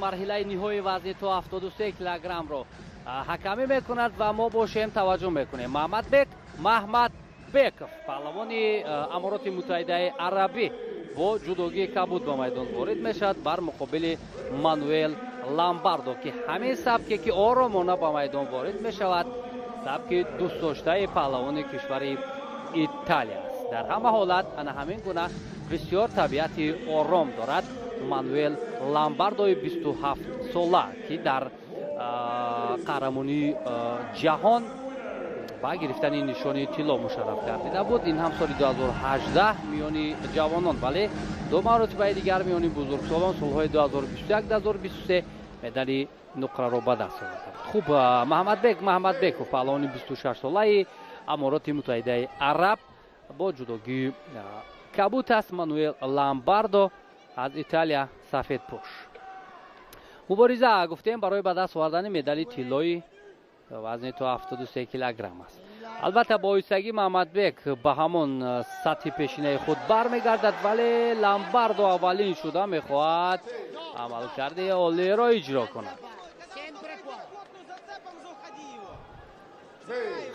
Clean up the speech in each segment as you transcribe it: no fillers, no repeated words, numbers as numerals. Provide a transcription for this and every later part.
марҳилаи ниҳои вазни то 73 килограммро ҳакамӣ мекунад ва мо бошем таваҷҷӯҳ мекунем. Маҳмадбеков паҳлавони Амороти Муттаҳидаи Арабӣ бо ҷудогии кабуд ба майдон ворид мешавад бар муқобили Мануэл Ламбардо ки ҳамин сабке ки оромона ба майдон ворид мешавад сабки дӯстдоштаи паҳлавони кишвари Италия аст. дар ҳама ҳолат ана ҳамин гуна бисёр табиати ором дорад Мануэл Ламбардои 27 сола ки дар қаҳрамонии ҷаҳон ба гирифтани нишони тилло мушарраф гардида буд. ин ҳам соли 2018 миёни ҷавонон вале ду маротибаи дигар миёни бузургсолон солҳои 2021-2023 медали нуқраро ба даст овард. хуб, Маҳмадбеков паҳлавони 26 солаи Амороти Муттаҳидаи Араб бо ҷудогии кабут аст. Мануэл Ламбардо аз Италия сафедпош. мубориза гуфтем барои ба даст овардани медали тиллои вазни то 73 килограмм аст. албатта бо оҳистагӣ Маҳмадбек ба ҳамон сатҳи пешинаи худ бармегардад, вале Ламбардо аввалин шуда мехоҳад амалкарди олиеро иҷро кунад.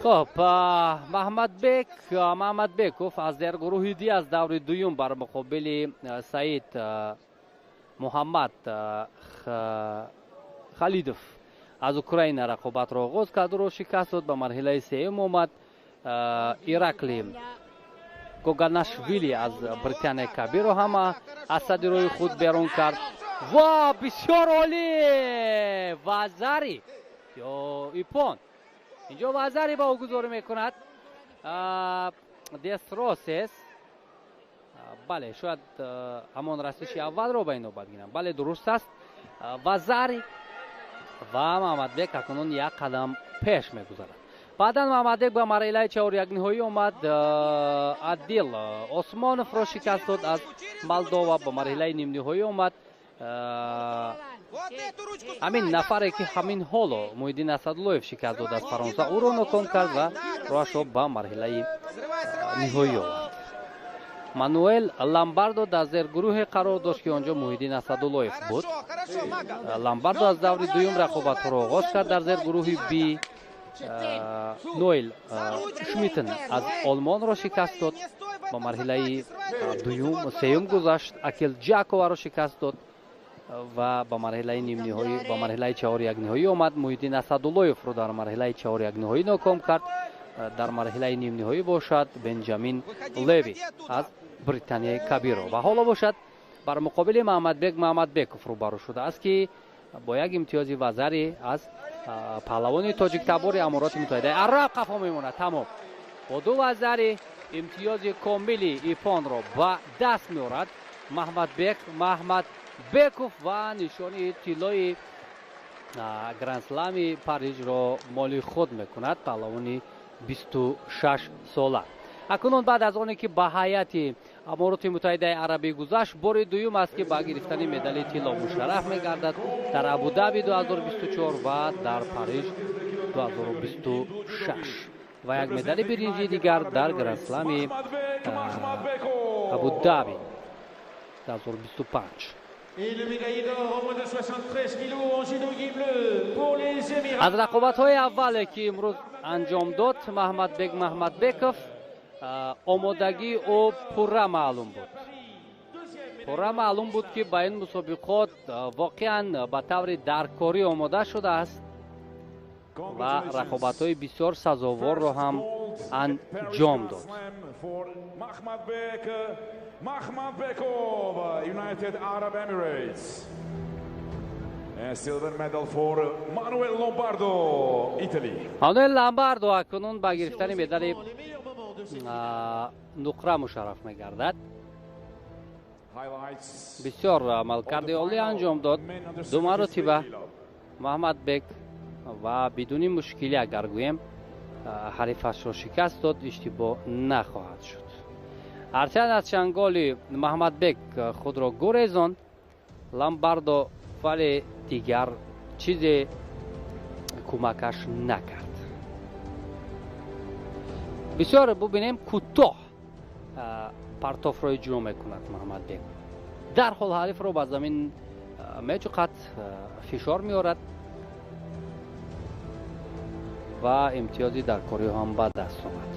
خب Маҳмадбеков аз дергурӯҳи ди аз даври дуюм бар муқобили Саид Муҳаммад Халидов аз Украина рақобатро оғоз кард, шикаст дод. ба марҳилаи сеюм омад. Иракли Коганашвили аз Британия Кабиро ҳама аз садди роҳи худ берун кард. ва бисёр олӣ! Вазари ё ипон инҷо Вазари ба огузорӣ мекунад. Десросес, бале, шояд ҳамон расиши аввалро ба инобат гирам. Бале, дуруст аст. Вазари ва Маҳмадбек акнун як қадам пеш мегузарад. баъдан Маҳмадбек ба марҳилаи чаҳорякниҳоӣ омад. Адил Осмоновро шикаст дод аз Молдова. ба марҳилаи нимниҳоӣ омад. ҳамин нафаре ки ҳамин ҳоло Муҳиддин Асадуллоев шикаст дод аз Фаронса ӯро ноком кард ва роҳашро ба марҳилаи ниҳоӣ овард. Мануэл Ламбардо дар зергурӯҳе қарор дошт ки онҷо Муҳиддин Асадуллоев буд. Ламбардо аз даври дуюм рақобатҳоро оғоз кард дар зергурӯҳи Би. Ноэл Шмитен аз Олмонро шикаст дод. ба марҳилаи сеюм гузашт. Акил Ҷаковаро шикаст дод ва ба марҳилаи нимниҳоӣ ба марҳилаи чаҳорякниҳоӣ омад. Муҳиддин Асадуллоевро дар марҳилаи чаҳорякниҳоӣ ноком кард. дар марҳилаи нимниҳоӣ бошад Бенҷамин Леви аз Британияи Кабиро. ва ҳоло бошад бар муқобили Маҳмадбеков рӯбарӯ шудааст ки бо як имтиёзи Вазари аз паҳлавони тоҷиктабори Амороти Муттаҳидаи Араб қафо мемонад. тамом бо ду Вазари имтиёзи комили ипонро ба даст меорад Маҳмадбеков ва нишони тиллои грандслами Парижро моли худ мекунад паҳлавони 26 сола. акнун баъд аз оне ки ба ҳайати Амороти Муттаҳидаи Арабӣ гузашт, бори дуюм аст ки ба гирифтани медали тилло мушарраф мегардад дар Абу-Даби 2024 ва дар Париж 2026 ва як медали биринҷии дигар дар грандслами Абу-Даби 2025. аз рақобатҳои аввале ки имрӯз анҷом дод Маҳмадбеков омодагии ӯ пурра маълум буд ки ба ин мусобиқот воқеан ба таври даркорӣ омода шудааст ва рақобатҳои бисёр сазоворро ҳам анҷом дод. Makhmadbekov, United Arab Emirates. And silver medal for Manuel Lombardo, Italy. Manuel Lombardo акнун ба гирифтани медали нуқра мушарраф мегардад. бисёр амалкарди олӣ анҷом дод. ду маротиба Маҳмадбек ва бидуни мушкилӣ агар гӯем ҳарифашро шикаст дод, иштибоҳ нахоҳад шуд. ҳарчанд аз чанголи Маҳмадбек худро гурезонд, Ламбардо вале дигар чизе кӯмакаш накард. бисёр бубинем кӯтоҳ партофро иҷро мекунад Маҳмадбек. дарҳол ҳарифро ба замин мечуқат фишор меорад ва имтиёзи дар кориҳо ҳам ба даст омад.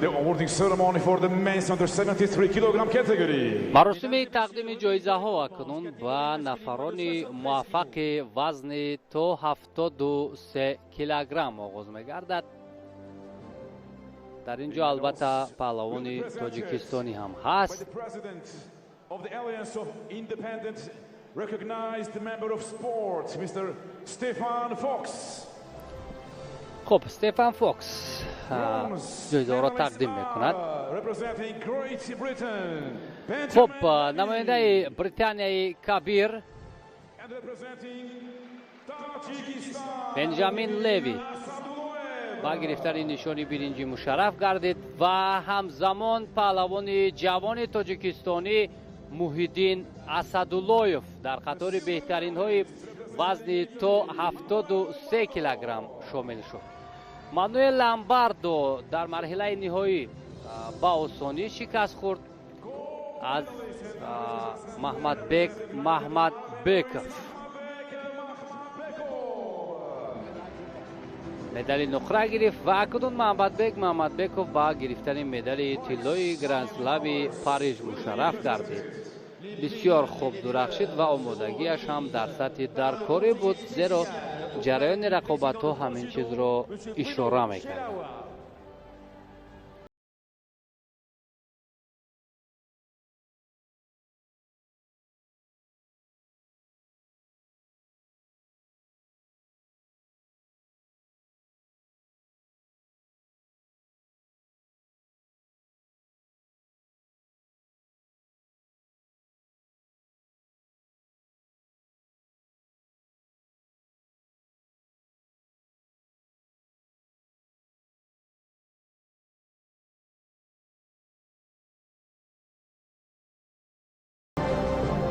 The awarding ceremony for the men's under 73 kg category. маросими тақдими ҷоизаҳо акнун ба нафарони муваффақи вазни то 73 килограмм оғоз мегардад. дар ин ҷо албатта паҳлавони тоҷикистони ҳам ҳаст. The president of the Alliance of Independent Recognized Member of Sport, Mr. Stefan Fox. хуб, Стефан Фокс ҷоизаҳоро тақдим мекунад. Representing Great Britain. хуб, намояндаи британияи кабир And representing Tajikistan. бенҷамин леви ба гирифтани нишони биринҷӣ мушарраф гардид ва ҳамзамон паҳлавони ҷавони тоҷикистонӣ муҳиддин асадуллоев дар қатори беҳтаринҳои вазни то 73 килограмм шомил шуд. мануэл ламбардо дар марҳилаи ниҳоӣ ба осонӣ шикаст хӯрд аз маҳмадбек маҳмадбеков. медали нуқра гирифт ва акнун маҳмадбек маҳмадбеков ба гирифтани медали тиллои гранд-слами париж мушарраф гардид. бисёр хуб дурахшид ва омодагиаш ҳам дар сатҳи даркорӣ буд, зеро ҷараёни рақобатҳо ҳамин чизро ишора мекард.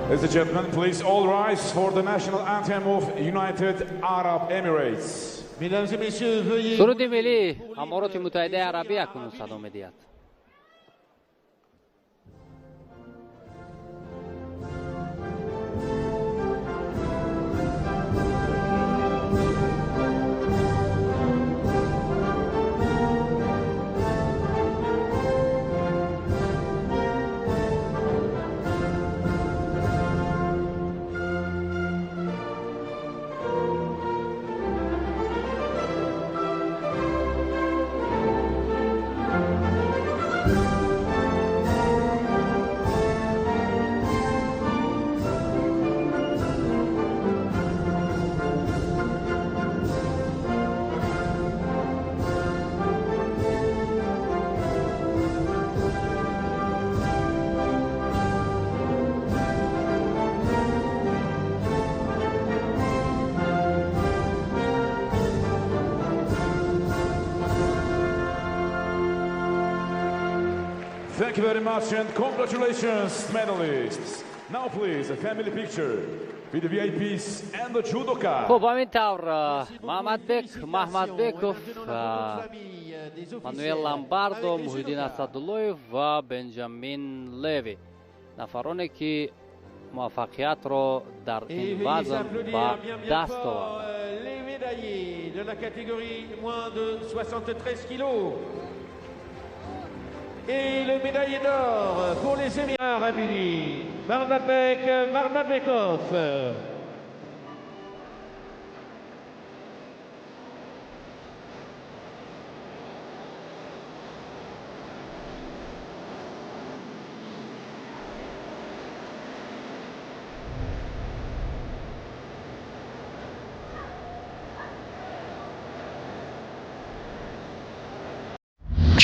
Ladies and gentlemen, please all rise for the national anthem of United Arab Emirates. Mesdames et messieurs, veuillez... суруди миллии амороти муттаҳидаи арабӣ акнун садо медиҳад. Thank you very much and congratulations, medalists. Now please, a family picture with the VIPs and the judoka. хуб, ҳамин тавр маҳмадбек маҳмадбеков, мануэл ламбардо, муҳиддин асадуллоев ва бенҷамин леви нафароне ки муваффақиятро дар ин вазн ба даст овард. Les médaillés de la catégorie moins de 73 kilos. Et le médaillé d'or pour les Émirats Arabes Unis, Maħmadbek Maħmadbekov.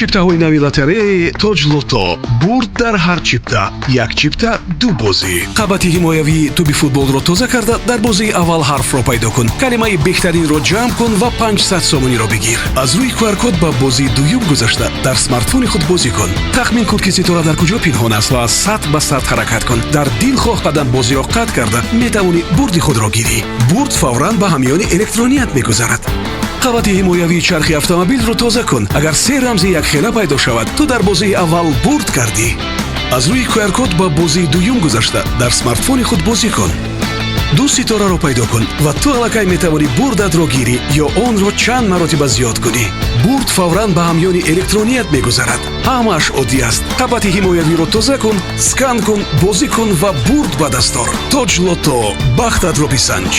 чиптаҳои нави лотареяи тоҷ лото. бурд дар ҳар чипта. як чипта ду бозӣ. қабати ҳимоявии туби футболро тоза карда дар бозии аввал ҳарфро пайдо кун. калимаи беҳтаринро ҷамъ кун ва 500 сомониро бигир. аз рӯи QR-код ба бозии дуюм гузашта дар смартфони худ бозӣ кун. тахмин кун ки ситора дар куҷо пинҳон аст ва сатҳ ба сатҳ ҳаракат кун. дар дилхоҳ қадам бозиро қатъ карда метавонӣ бурди худро гирӣ. бурд фавран ба ҳамёни электроният мегузарад. қабати ҳимоявии чархи автомобилро тоза кун. агар се рамзи як хела пайдо шавад, ту дар бозии аввал бурд кардӣ. аз рӯи QR-код ба бозии дуюм гузашта дар смартфони худ бозӣ кун. ду ситораро пайдо кун ва ту аллакай метавонӣ бурдатро гирӣ ё онро чанд маротиба зиёд кунӣ. бурд фавран ба ҳамёни электроният мегузарад. ҳамааш оддӣ аст. қабати ҳимоявиро тоза кун, скан кун, бозӣ кун ва бурд ба дастор. Тоҷ Лото, бахтатро бисанҷ.